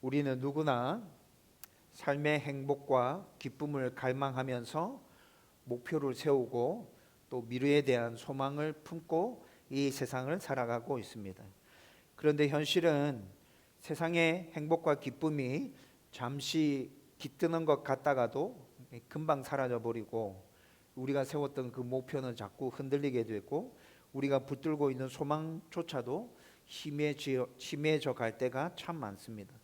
우리는 누구나 삶의 행복과 기쁨을 갈망하면서 목표를 세우고 또 미래에 대한 소망을 품고 이 세상을 살아가고 있습니다. 그런데 현실은 세상의 행복과 기쁨이 잠시 깃드는 것 같다가도 금방 사라져 버리고, 우리가 세웠던 그 목표는 자꾸 흔들리게 되고, 우리가 붙들고 있는 소망조차도 희미해져 갈 때가 참 많습니다.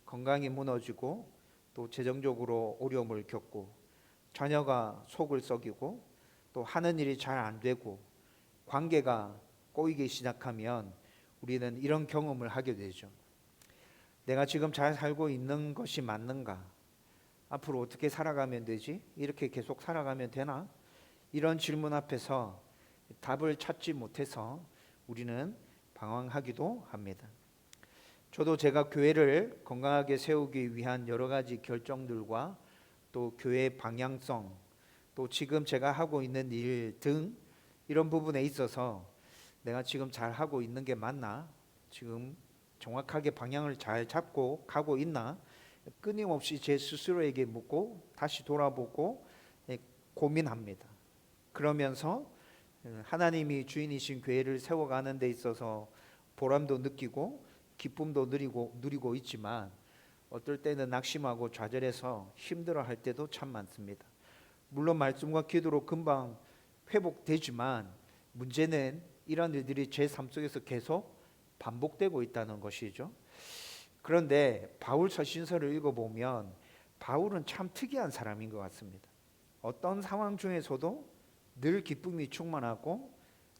건강이 무너지고 또 재정적으로 어려움을 겪고, 자녀가 속을 썩이고 또 하는 일이 잘 안 되고 관계가 꼬이기 시작하면 우리는 이런 경험을 하게 되죠. 내가 지금 잘 살고 있는 것이 맞는가? 앞으로 어떻게 살아가면 되지? 이렇게 계속 살아가면 되나? 이런 질문 앞에서 답을 찾지 못해서 우리는 방황하기도 합니다. 저도 제가 교회를 건강하게 세우기 위한 여러 가지 결정들과 또 교회의 방향성, 또 지금 제가 하고 있는 일 등 이런 부분에 있어서 내가 지금 잘 하고 있는 게 맞나? 지금 정확하게 방향을 잘 잡고 가고 있나? 끊임없이 제 스스로에게 묻고 다시 돌아보고 고민합니다. 그러면서 하나님이 주인이신 교회를 세워가는 데 있어서 보람도 느끼고 기쁨도 누리고 있지만, 어떨 때는 낙심하고 좌절해서 힘들어할 때도 참 많습니다. 물론 말씀과 기도로 금방 회복되지만 문제는 이런 일들이 제 삶 속에서 계속 반복되고 있다는 것이죠. 그런데 바울 서신서를 읽어보면 바울은 참 특이한 사람인 것 같습니다. 어떤 상황 중에서도 늘 기쁨이 충만하고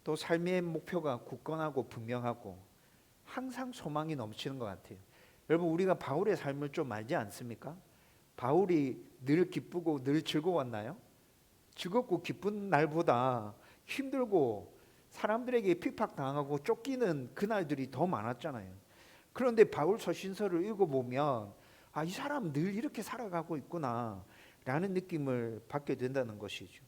또 삶의 목표가 굳건하고 분명하고 항상 소망이 넘치는 것 같아요. 여러분, 우리가 바울의 삶을 좀 알지 않습니까? 바울이 늘 기쁘고 늘 즐거웠나요? 즐겁고 기쁜 날보다 힘들고 사람들에게 핍박당하고 쫓기는 그날들이 더 많았잖아요. 그런데 바울 서신서를 읽어보면 이 사람 늘 이렇게 살아가고 있구나 라는 느낌을 받게 된다는 것이죠.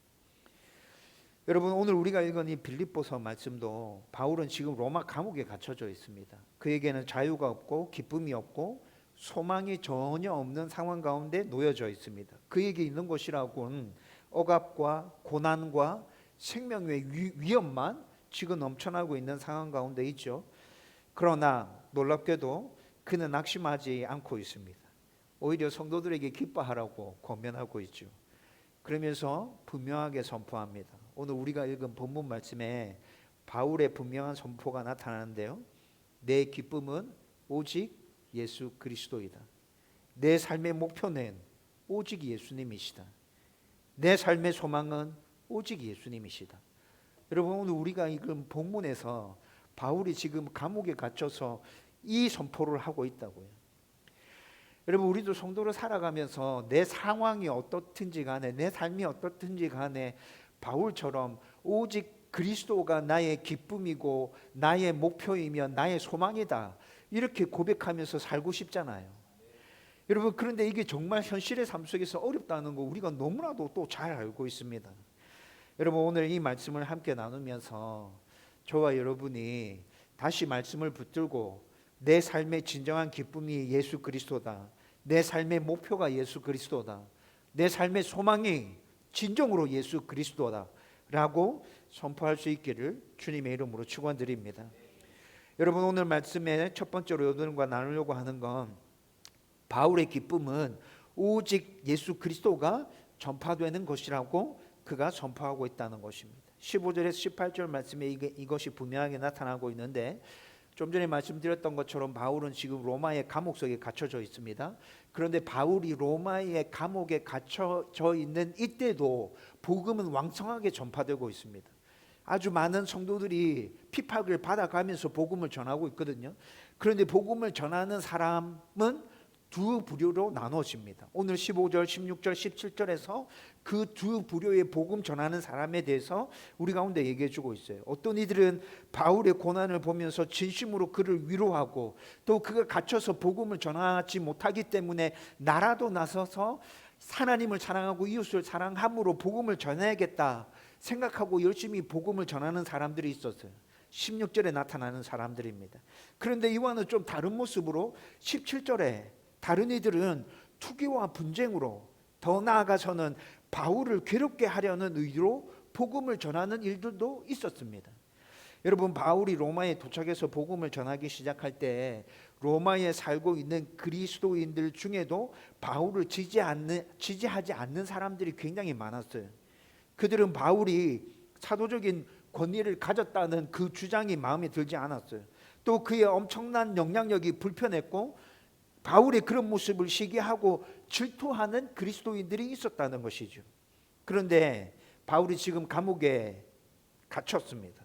여러분, 오늘 우리가 읽은 이 빌립보서 말씀도 바울은 지금 로마 감옥에 갇혀져 있습니다. 그에게는 자유가 없고 기쁨이 없고 소망이 전혀 없는 상황 가운데 놓여져 있습니다. 그에게 있는 것이라고는 억압과 고난과 생명의 위험만 지금 넘쳐나고 있는 상황 가운데 있죠. 그러나 놀랍게도 그는 낙심하지 않고 있습니다. 오히려 성도들에게 기뻐하라고 권면하고 있죠. 그러면서 분명하게 선포합니다. 오늘 우리가 읽은 본문 말씀에 바울의 분명한 선포가 나타나는데요. 내 기쁨은 오직 예수 그리스도이다. 내 삶의 목표는 오직 예수님이시다. 내 삶의 소망은 오직 예수님이시다. 여러분, 오늘 우리가 읽은 본문에서 바울이 지금 감옥에 갇혀서 이 선포를 하고 있다고요. 여러분, 우리도 성도로 살아가면서 내 상황이 어떻든지 간에, 내 삶이 어떻든지 간에 바울처럼 오직 그리스도가 나의 기쁨이고 나의 목표이며 나의 소망이다, 이렇게 고백하면서 살고 싶잖아요. 여러분, 그런데 이게 정말 현실의 삶 속에서 어렵다는 거 우리가 너무나도 또 잘 알고 있습니다. 여러분, 오늘 이 말씀을 함께 나누면서 저와 여러분이 다시 말씀을 붙들고 내 삶의 진정한 기쁨이 예수 그리스도다, 내 삶의 목표가 예수 그리스도다, 내 삶의 소망이 진정으로 예수 그리스도다 라고 선포할 수 있기를 주님의 이름으로 축원드립니다. 여러분, 오늘 말씀의 첫 번째로 여러분과 나누려고 하는 건 바울의 기쁨은 오직 예수 그리스도가 전파되는 것이라고 그가 선포하고 있다는 것입니다. 15절에서 18절 말씀에 이것이 분명하게 나타나고 있는데, 좀 전에 말씀드렸던 것처럼 바울은 지금 로마의 감옥석에 갇혀져 있습니다. 그런데 바울이 로마의 감옥에 갇혀져 있는 이때도 복음은 왕성하게 전파되고 있습니다. 아주 많은 성도들이 핍박을 받아가면서 복음을 전하고 있거든요. 그런데 복음을 전하는 사람은 두 부류로 나눠집니다. 오늘 15절, 16절, 17절에서 그 두 부류의 복음 전하는 사람에 대해서 우리 가운데 얘기해 주고 있어요. 어떤 이들은 바울의 고난을 보면서 진심으로 그를 위로하고, 또 그가 갇혀서 복음을 전하지 못하기 때문에 나라도 나서서 하나님을 사랑하고 이웃을 사랑함으로 복음을 전해야겠다 생각하고 열심히 복음을 전하는 사람들이 있었어요. 16절에 나타나는 사람들입니다. 그런데 이와는 좀 다른 모습으로 17절에 다른 이들은 투기와 분쟁으로, 더 나아가서는 바울을 괴롭게 하려는 의도로 복음을 전하는 일들도 있었습니다. 여러분, 바울이 로마에 도착해서 복음을 전하기 시작할 때 로마에 살고 있는 그리스도인들 중에도 바울을 지지하지 않는 사람들이 굉장히 많았어요. 그들은 바울이 사도적인 권위를 가졌다는 그 주장이 마음에 들지 않았어요. 또 그의 엄청난 영향력이 불편했고 바울의 그런 모습을 시기하고 질투하는 그리스도인들이 있었다는 것이죠. 그런데 바울이 지금 감옥에 갇혔습니다.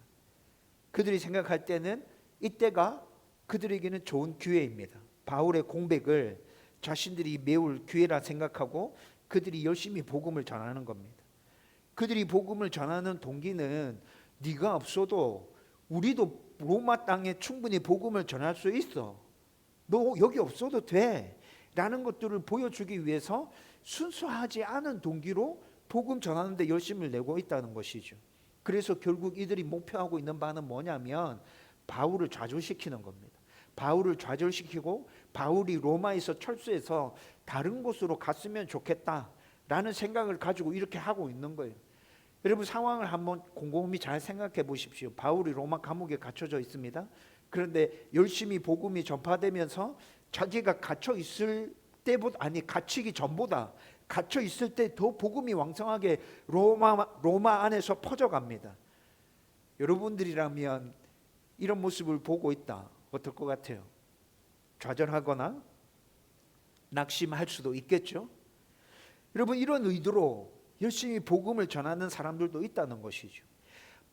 그들이 생각할 때는 이때가 그들에게는 좋은 기회입니다. 바울의 공백을 자신들이 메울 기회라 생각하고 그들이 열심히 복음을 전하는 겁니다. 그들이 복음을 전하는 동기는 네가 없어도 우리도 로마 땅에 충분히 복음을 전할 수 있어. 너 여기 없어도 돼. 라는 것들을 보여주기 위해서 순수하지 않은 동기로 복음 전하는 데 열심을 내고 있다는 것이죠. 그래서 결국 이들이 목표하고 있는 바는 뭐냐면 바울을 좌절시키는 겁니다. 바울을 좌절시키고 바울이 로마에서 철수해서 다른 곳으로 갔으면 좋겠다라는 생각을 가지고 이렇게 하고 있는 거예요. 여러분, 상황을 한번 곰곰이 잘 생각해 보십시오. 바울이 로마 감옥에 갇혀져 있습니다. 그런데 열심히 복음이 전파되면서 자기가 갇혀 있을 때보다, 아니 갇히기 전보다 갇혀 있을 때 더 복음이 왕성하게 로마 안에서 퍼져갑니다. 여러분들이라면 이런 모습을 보고 있다. 어떨 것 같아요? 좌절하거나 낙심할 수도 있겠죠. 여러분, 이런 의도로 열심히 복음을 전하는 사람들도 있다는 것이죠.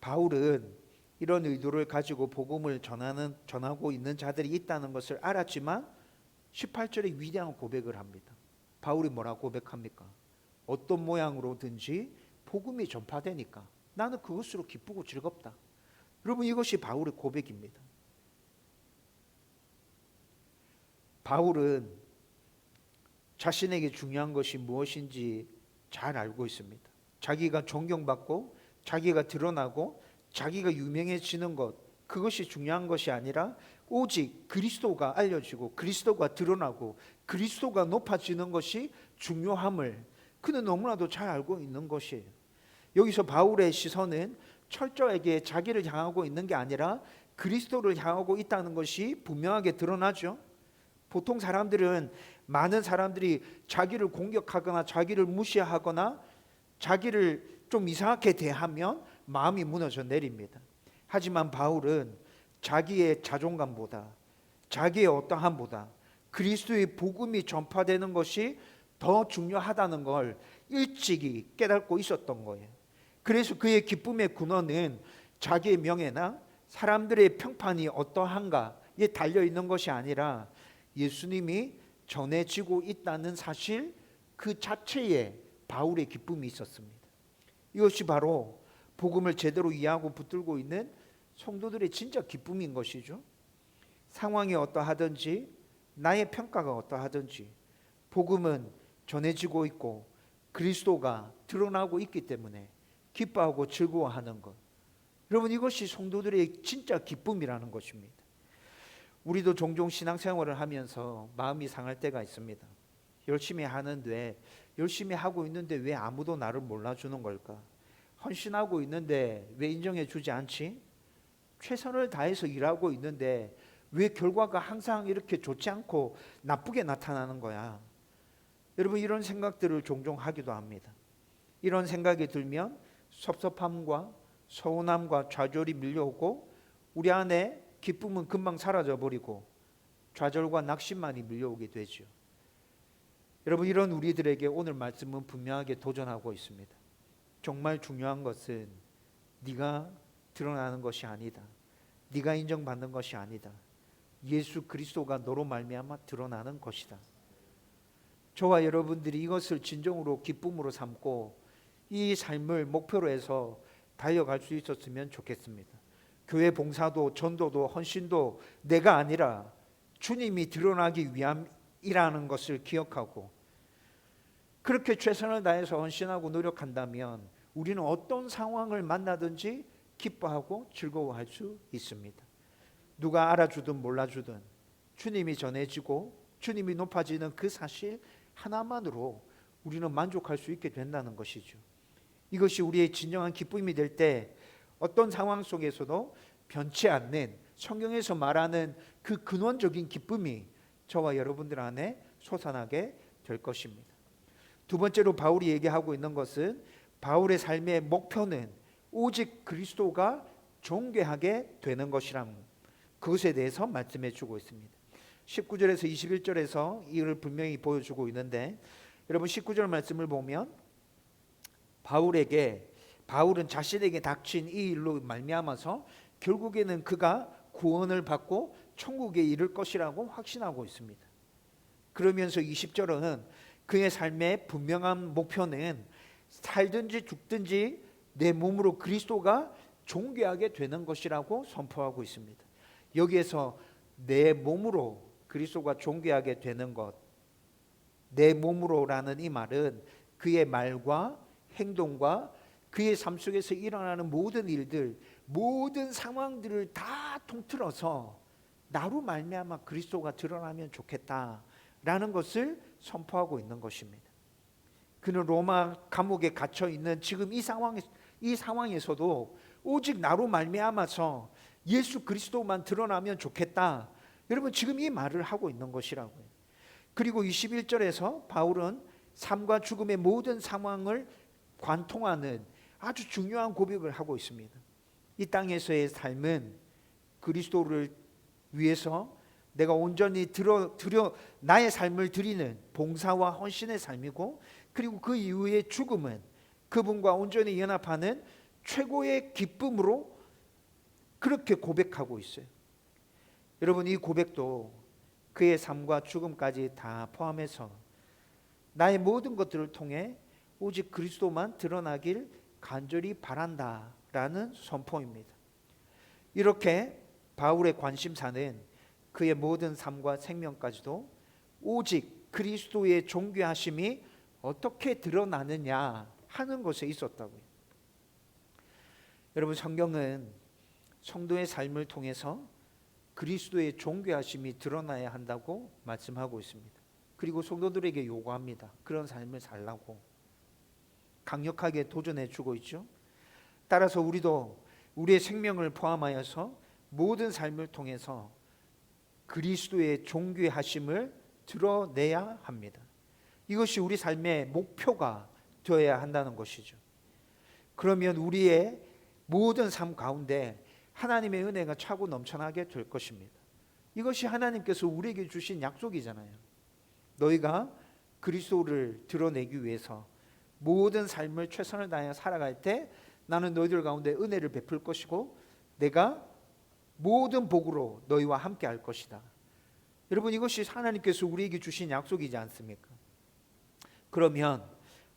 바울은 이런 의도를 가지고 복음을 전하고 있는 자들이 있다는 것을 알았지만 18절에 위대한 고백을 합니다. 바울이 뭐라고 고백합니까? 어떤 모양으로든지 복음이 전파되니까 나는 그것으로 기쁘고 즐겁다. 여러분, 이것이 바울의 고백입니다. 바울은 자신에게 중요한 것이 무엇인지 잘 알고 있습니다. 자기가 존경받고 자기가 드러나고 자기가 유명해지는 것, 그것이 중요한 것이 아니라 오직 그리스도가 알려지고 그리스도가 드러나고 그리스도가 높아지는 것이 중요함을 그는 너무나도 잘 알고 있는 것이에요. 여기서 바울의 시선은 철저하게 자기를 향하고 있는 게 아니라 그리스도를 향하고 있다는 것이 분명하게 드러나죠. 보통 사람들은, 많은 사람들이 자기를 공격하거나 자기를 무시하거나 자기를 좀 이상하게 대하면 마음이 무너져 내립니다. 하지만 바울은 자기의 자존감보다, 자기의 어떠함보다 그리스도의 복음이 전파되는 것이 더 중요하다는 걸 일찍이 깨닫고 있었던 거예요. 그래서 그의 기쁨의 근원은 자기의 명예나 사람들의 평판이 어떠한가에 달려 있는 것이 아니라 예수님이 전해지고 있다는 사실 그 자체에 바울의 기쁨이 있었습니다. 이것이 바로 복음을 제대로 이해하고 붙들고 있는 성도들의 진짜 기쁨인 것이죠. 상황이 어떠하든지 나의 평가가 어떠하든지 복음은 전해지고 있고 그리스도가 드러나고 있기 때문에 기뻐하고 즐거워하는 것, 여러분, 이것이 성도들의 진짜 기쁨이라는 것입니다. 우리도 종종 신앙생활을 하면서 마음이 상할 때가 있습니다. 열심히 하는데, 열심히 하고 있는데 왜 아무도 나를 몰라주는 걸까? 헌신하고 있는데 왜 인정해 주지 않지? 최선을 다해서 일하고 있는데 왜 결과가 항상 이렇게 좋지 않고 나쁘게 나타나는 거야? 여러분, 이런 생각들을 종종 하기도 합니다. 이런 생각이 들면 섭섭함과 서운함과 좌절이 밀려오고 우리 안에 기쁨은 금방 사라져 버리고 좌절과 낙심만이 밀려오게 되죠. 여러분, 이런 우리들에게 오늘 말씀은 분명하게 도전하고 있습니다. 정말 중요한 것은 네가 드러나는 것이 아니다. 네가 인정받는 것이 아니다. 예수 그리스도가 너로 말미암아 드러나는 것이다. 저와 여러분들이 이것을 진정으로 기쁨으로 삼고 이 삶을 목표로 해서 달려갈 수 있었으면 좋겠습니다. 교회 봉사도 전도도 헌신도 내가 아니라 주님이 드러나기 위함이라는 것을 기억하고 그렇게 최선을 다해서 헌신하고 노력한다면 우리는 어떤 상황을 만나든지 기뻐하고 즐거워할 수 있습니다. 누가 알아주든 몰라주든 주님이 전해지고 주님이 높아지는 그 사실 하나만으로 우리는 만족할 수 있게 된다는 것이죠. 이것이 우리의 진정한 기쁨이 될 때 어떤 상황 속에서도 변치 않는 성경에서 말하는 그 근원적인 기쁨이 저와 여러분들 안에 솟아나게 될 것입니다. 두 번째로 바울이 얘기하고 있는 것은 바울의 삶의 목표는 오직 그리스도가 존귀하게 되는 것이라는 그것에 대해서 말씀해 주고 있습니다. 19절에서 21절에서 이를 분명히 보여주고 있는데, 여러분 19절 말씀을 보면 바울은 자신에게 닥친 이 일로 말미암아서 결국에는 그가 구원을 받고 천국에 이를 것이라고 확신하고 있습니다. 그러면서 20절은 그의 삶의 분명한 목표는 살든지 죽든지 내 몸으로 그리스도가 존귀하게 되는 것이라고 선포하고 있습니다. 여기에서 내 몸으로 그리스도가 존귀하게 되는 것, 내 몸으로라는 이 말은 그의 말과 행동과 그의 삶 속에서 일어나는 모든 일들, 모든 상황들을 다 통틀어서 나로 말미암아 그리스도가 드러나면 좋겠다라는 것을 선포하고 있는 것입니다. 그는 로마 감옥에 갇혀 있는 지금 이 상황에서도 오직 나로 말미암아서 예수 그리스도만 드러나면 좋겠다. 여러분 지금 이 말을 하고 있는 것이라고요. 그리고 21절에서 바울은 삶과 죽음의 모든 상황을 관통하는 아주 중요한 고백을 하고 있습니다. 이 땅에서의 삶은 그리스도를 위해서 내가 온전히 나의 삶을 드리는 봉사와 헌신의 삶이고, 그리고 그 이후의 죽음은 그분과 온전히 연합하는 최고의 기쁨으로 그렇게 고백하고 있어요. 여러분 이 고백도 그의 삶과 죽음까지 다 포함해서 나의 모든 것들을 통해 오직 그리스도만 드러나길 간절히 바란다라는 선포입니다. 이렇게 바울의 관심사는 그의 모든 삶과 생명까지도 오직 그리스도의 존귀하심이 어떻게 드러나느냐 하는 것에 있었다고요. 여러분 성경은 성도의 삶을 통해서 그리스도의 존귀하심이 드러나야 한다고 말씀하고 있습니다. 그리고 성도들에게 요구합니다. 그런 삶을 살라고 강력하게 도전해 주고 있죠. 따라서 우리도 우리의 생명을 포함하여서 모든 삶을 통해서 그리스도의 존귀하심을 드러내야 합니다. 이것이 우리 삶의 목표가 되어야 한다는 것이죠. 그러면 우리의 모든 삶 가운데 하나님의 은혜가 차고 넘쳐나게 될 것입니다. 이것이 하나님께서 우리에게 주신 약속이잖아요. 너희가 그리스도를 드러내기 위해서 모든 삶을 최선을 다해 살아갈 때 나는 너희들 가운데 은혜를 베풀 것이고 내가 모든 복으로 너희와 함께 할 것이다. 여러분 이것이 하나님께서 우리에게 주신 약속이지 않습니까? 그러면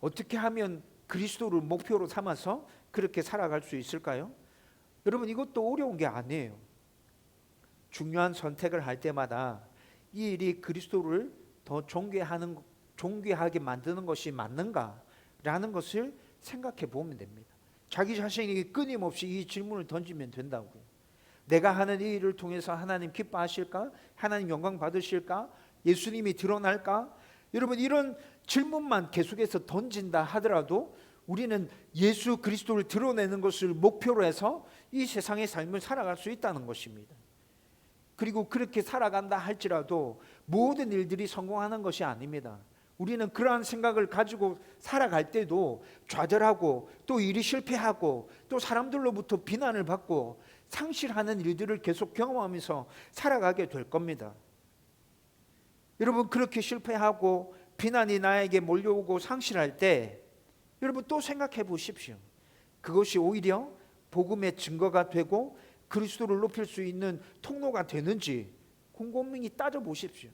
어떻게 하면 그리스도를 목표로 삼아서 그렇게 살아갈 수 있을까요? 여러분 이것도 어려운 게 아니에요. 중요한 선택을 할 때마다 이 일이 그리스도를 더 존귀하게 만드는 것이 맞는가라는 것을 생각해 보면 됩니다. 자기 자신에게 끊임없이 이 질문을 던지면 된다고요. 내가 하는 이 일을 통해서 하나님 기뻐하실까? 하나님 영광 받으실까? 예수님이 드러날까? 여러분 이런 질문만 계속해서 던진다 하더라도 우리는 예수 그리스도를 드러내는 것을 목표로 해서 이 세상의 삶을 살아갈 수 있다는 것입니다. 그리고 그렇게 살아간다 할지라도 모든 일들이 성공하는 것이 아닙니다. 우리는 그러한 생각을 가지고 살아갈 때도 좌절하고 또 일이 실패하고 또 사람들로부터 비난을 받고 상실하는 일들을 계속 경험하면서 살아가게 될 겁니다. 여러분 그렇게 실패하고 비난이 나에게 몰려오고 상실할 때 여러분 또 생각해 보십시오. 그것이 오히려 복음의 증거가 되고 그리스도를 높일 수 있는 통로가 되는지 곰곰이 따져 보십시오.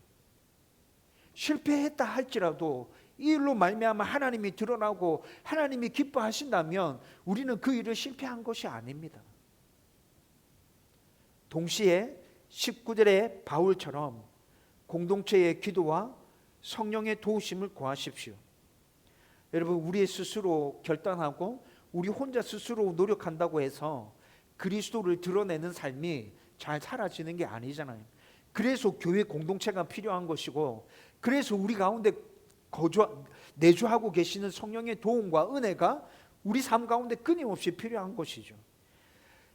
실패했다 할지라도 이 일로 말미암아 하나님이 드러나고 하나님이 기뻐하신다면 우리는 그 일을 실패한 것이 아닙니다. 동시에 19절의 바울처럼 공동체의 기도와 성령의 도우심을 구하십시오. 여러분 우리 스스로 결단하고 우리 혼자 스스로 노력한다고 해서 그리스도를 드러내는 삶이 잘 사라지는 게 아니잖아요. 그래서 교회 공동체가 필요한 것이고, 그래서 우리 가운데 내주하고 계시는 성령의 도움과 은혜가 우리 삶 가운데 끊임없이 필요한 것이죠.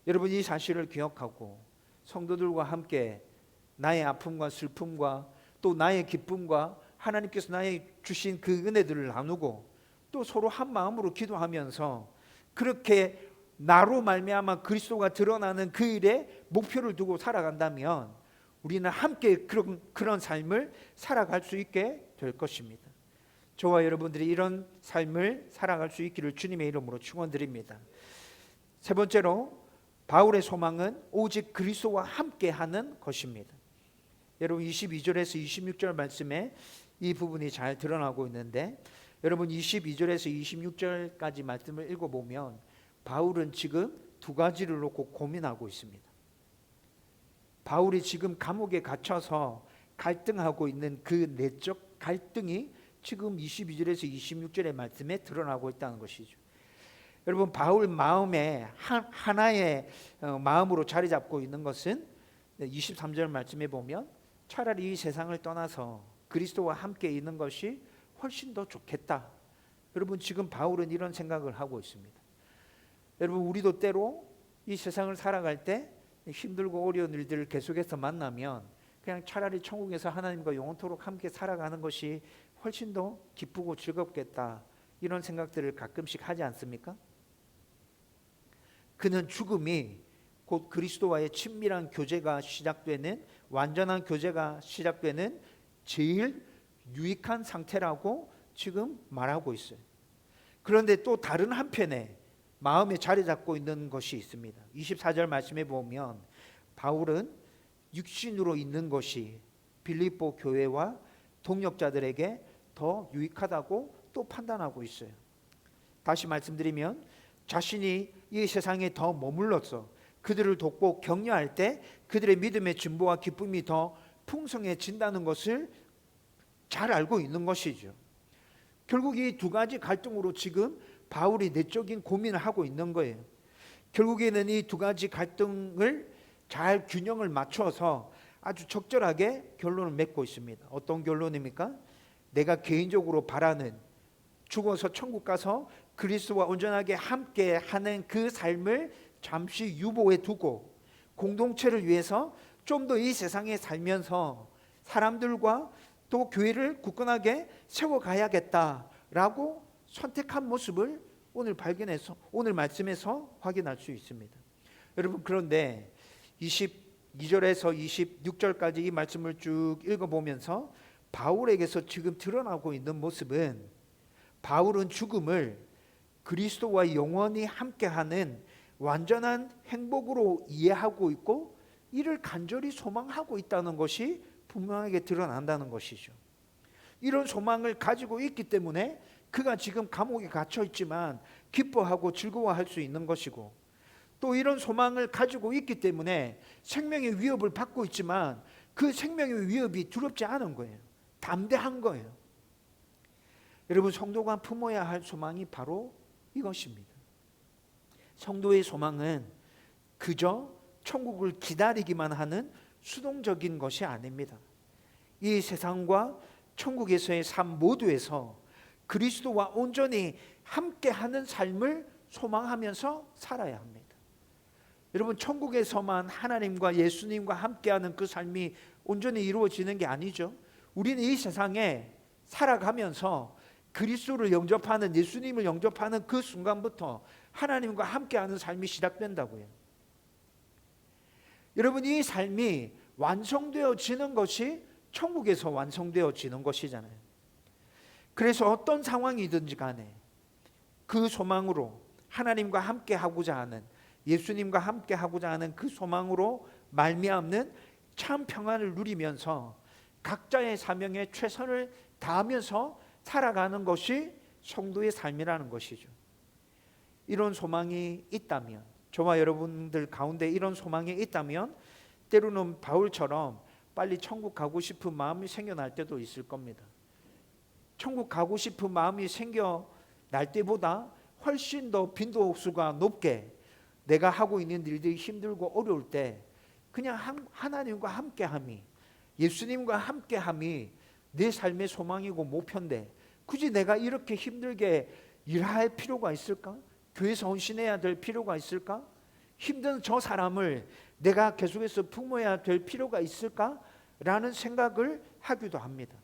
여러분, 이 사실을 기억하고 성도들과 함께 나의 아픔과 슬픔과 또 나의 기쁨과 하나님께서 나의 주신 그 은혜들을 나누고 또 서로 한 마음으로 기도하면서 그렇게 나로 말미암아 그리스도가 드러나는 그 일에 목표를 두고 살아간다면 우리는 함께 그런 삶을 살아갈 수 있게 될 것입니다. 저와 여러분들이 이런 삶을 살아갈 수 있기를 주님의 이름으로 축원드립니다. 세 번째로, 바울의 소망은 오직 그리스도와 함께하는 것입니다. 여러분, 22절에서 26절 말씀에 이 부분이 잘 드러나고 있는데, 여러분 22절에서 26절까지 말씀을 읽어보면 바울은 지금 두 가지를 놓고 고민하고 있습니다. 바울이 지금 감옥에 갇혀서 갈등하고 있는 그 내적 갈등이 지금 22절에서 26절의 말씀에 드러나고 있다는 것이죠. 여러분, 바울 마음에 하나의 마음으로 자리 잡고 있는 것은 23절 말씀에 보면 차라리 이 세상을 떠나서 그리스도와 함께 있는 것이 훨씬 더 좋겠다. 여러분, 지금 바울은 이런 생각을 하고 있습니다. 여러분, 우리도 때로 이 세상을 살아갈 때 힘들고 어려운 일들을 계속해서 만나면 그냥 차라리 천국에서 하나님과 영원토록 함께 살아가는 것이 훨씬 더 기쁘고 즐겁겠다, 이런 생각들을 가끔씩 하지 않습니까? 그는 죽음이 곧 그리스도와의 친밀한 교제가 시작되는, 완전한 교제가 시작되는 제일 유익한 상태라고 지금 말하고 있어요. 그런데 또 다른 한편에 마음에 자리 잡고 있는 것이 있습니다. 24절 말씀에 보면 바울은 육신으로 있는 것이 빌립보 교회와 동역자들에게 더 유익하다고 또 판단하고 있어요. 다시 말씀드리면 자신이 이 세상에 더 머물러서 그들을 돕고 격려할 때 그들의 믿음의 진보와 기쁨이 더 풍성해진다는 것을 잘 알고 있는 것이죠. 결국 이 두 가지 갈등으로 지금 바울이 내적인 고민을 하고 있는 거예요. 결국에는 이 두 가지 갈등을 잘 균형을 맞춰서 아주 적절하게 결론을 맺고 있습니다. 어떤 결론입니까? 내가 개인적으로 바라는 죽어서 천국 가서 그리스도와 온전하게 함께 하는 그 삶을 잠시 유보해 두고 공동체를 위해서 좀 더 이 세상에 살면서 사람들과 또 교회를 굳건하게 세워가야겠다라고 선택한 모습을 오늘 발견해서 오늘 말씀에서 확인할 수 있습니다. 여러분, 그런데 22절에서 26절까지 이 말씀을 쭉 읽어보면서 바울에게서 지금 드러나고 있는 모습은, 바울은 죽음을 그리스도와 영원히 함께하는 완전한 행복으로 이해하고 있고 이를 간절히 소망하고 있다는 것이 분명하게 드러난다는 것이죠. 이런 소망을 가지고 있기 때문에 그가 지금 감옥에 갇혀 있지만 기뻐하고 즐거워할 수 있는 것이고, 또 이런 소망을 가지고 있기 때문에 생명의 위협을 받고 있지만 그 생명의 위협이 두렵지 않은 거예요. 담대한 거예요. 여러분, 성도가 품어야 할 소망이 바로 이것입니다. 성도의 소망은 그저 천국을 기다리기만 하는 수동적인 것이 아닙니다. 이 세상과 천국에서의 삶 모두에서 그리스도와 온전히 함께하는 삶을 소망하면서 살아야 합니다. 여러분, 천국에서만 하나님과 예수님과 함께하는 그 삶이 온전히 이루어지는 게 아니죠. 우리는 이 세상에 살아가면서 그리스도를 영접하는, 예수님을 영접하는 그 순간부터 하나님과 함께하는 삶이 시작된다고요. 여러분, 이 삶이 완성되어지는 것이 천국에서 완성되어지는 것이잖아요. 그래서 어떤 상황이든지 간에 그 소망으로 하나님과 함께하고자 하는, 예수님과 함께하고자 하는 그 소망으로 말미암는 참 평안을 누리면서 각자의 사명에 최선을 다하면서 살아가는 것이 성도의 삶이라는 것이죠. 이런 소망이 있다면, 저와 여러분들 가운데 이런 소망이 있다면 때로는 바울처럼 빨리 천국 가고 싶은 마음이 생겨날 때도 있을 겁니다. 천국 가고 싶은 마음이 생겨날 때보다 훨씬 더 빈도수가 높게 내가 하고 있는 일들이 힘들고 어려울 때 그냥 하나님과 함께함이, 예수님과 함께함이 내 삶의 소망이고 목표인데 굳이 내가 이렇게 힘들게 일할 필요가 있을까? 교회에서 헌신해야 될 필요가 있을까? 힘든 저 사람을 내가 계속해서 품어야 될 필요가 있을까? 라는 생각을 하기도 합니다.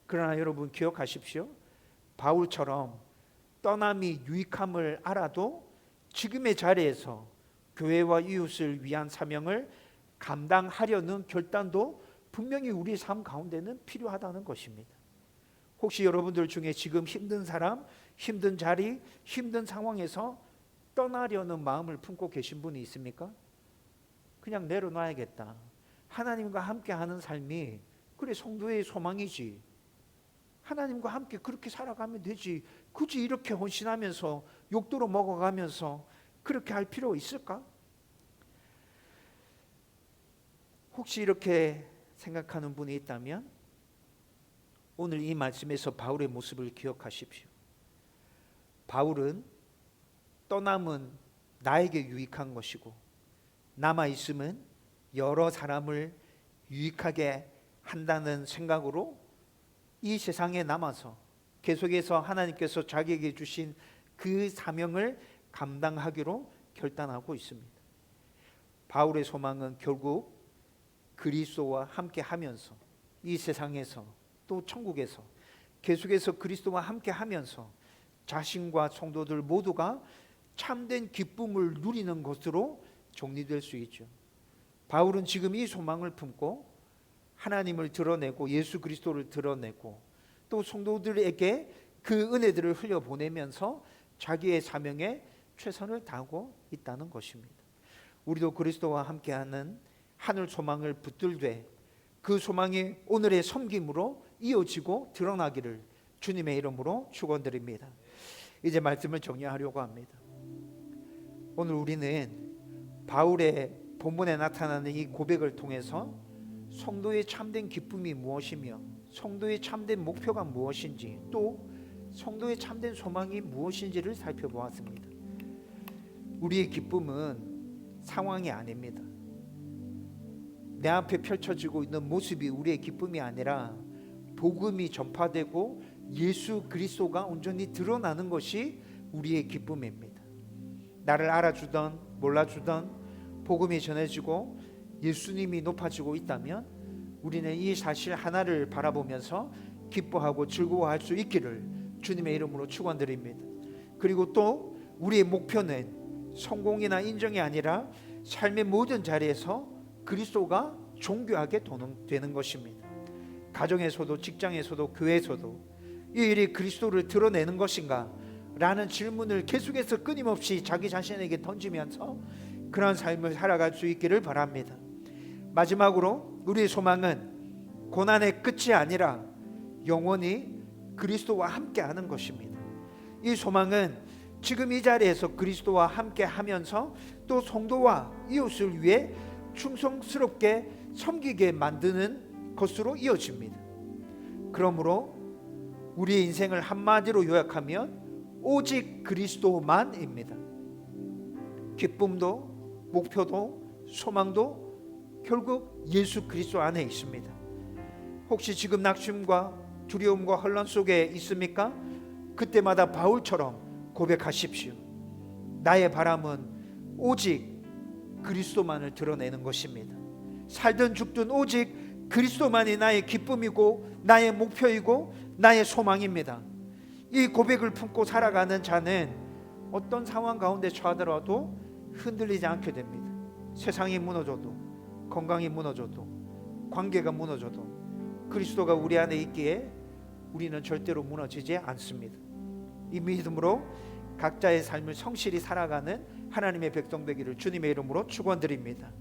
그러나 여러분 기억하십시오. 바울처럼 떠남이 유익함을 알아도 지금의 자리에서 교회와 이웃을 위한 사명을 감당하려는 결단도 분명히 우리 삶 가운데는 필요하다는 것입니다. 혹시 여러분들 중에 지금 힘든 사람, 힘든 자리, 힘든 상황에서 떠나려는 마음을 품고 계신 분이 있습니까? 그냥 내려놔야겠다. 하나님과 함께하는 삶이 그래 성도의 소망이지. 하나님과 함께 그렇게 살아가면 되지. 굳이 이렇게 헌신하면서 욕도로 먹어가면서 그렇게 할 필요 있을까? 혹시 이렇게 생각하는 분이 있다면 오늘 이 말씀에서 바울의 모습을 기억하십시오. 바울은 떠남은 나에게 유익한 것이고 남아있음은 여러 사람을 유익하게 한다는 생각으로 이 세상에 남아서 계속해서 하나님께서 자기에게 주신 그 사명을 감당하기로 결단하고 있습니다. 바울의 소망은 결국 그리스도와 함께 하면서 이 세상에서 또 천국에서 계속해서 그리스도와 함께 하면서 자신과 성도들 모두가 참된 기쁨을 누리는 것으로 정리될 수 있죠. 바울은 지금 이 소망을 품고 하나님을 드러내고 예수 그리스도를 드러내고 또 성도들에게 그 은혜들을 흘려보내면서 자기의 사명에 최선을 다하고 있다는 것입니다. 우리도 그리스도와 함께하는 하늘 소망을 붙들되 그 소망이 오늘의 섬김으로 이어지고 드러나기를 주님의 이름으로 축원드립니다. 이제 말씀을 정리하려고 합니다. 오늘 우리는 바울의 본문에 나타나는 이 고백을 통해서 성도의 참된 기쁨이 무엇이며 성도의 참된 목표가 무엇인지 또 성도의 참된 소망이 무엇인지를 살펴보았습니다. 우리의 기쁨은 상황이 아닙니다. 내 앞에 펼쳐지고 있는 모습이 우리의 기쁨이 아니라 복음이 전파되고 예수 그리스도가 온전히 드러나는 것이 우리의 기쁨입니다. 나를 알아주던 몰라주던 복음이 전해지고 예수님이 높아지고 있다면 우리는 이 사실 하나를 바라보면서 기뻐하고 즐거워할 수 있기를 주님의 이름으로 축원드립니다. 그리고 또 우리의 목표는 성공이나 인정이 아니라 삶의 모든 자리에서 그리스도가 존귀하게 되는 것입니다. 가정에서도 직장에서도 교회에서도 이 일이 그리스도를 드러내는 것인가? 라는 질문을 계속해서 끊임없이 자기 자신에게 던지면서 그런 삶을 살아갈 수 있기를 바랍니다. 마지막으로 우리의 소망은 고난의 끝이 아니라 영원히 그리스도와 함께하는 것입니다. 이 소망은 지금 이 자리에서 그리스도와 함께하면서 또 성도와 이웃을 위해 충성스럽게 섬기게 만드는 것으로 이어집니다. 그러므로 우리의 인생을 한마디로 요약하면 오직 그리스도만입니다. 기쁨도 목표도 소망도 결국 예수 그리스도 안에 있습니다. 혹시 지금 낙심과 두려움과 혼란 속에 있습니까? 그때마다 바울처럼 고백하십시오. 나의 바람은 오직 그리스도만을 드러내는 것입니다. 살든 죽든 오직 그리스도만이 나의 기쁨이고 나의 목표이고 나의 소망입니다. 이 고백을 품고 살아가는 자는 어떤 상황 가운데 처하더라도 흔들리지 않게 됩니다. 세상이 무너져도 건강이 무너져도 관계가 무너져도 그리스도가 우리 안에 있기에 우리는 절대로 무너지지 않습니다. 이 믿음으로 각자의 삶을 성실히 살아가는 하나님의 백성 되기를 주님의 이름으로 축원드립니다.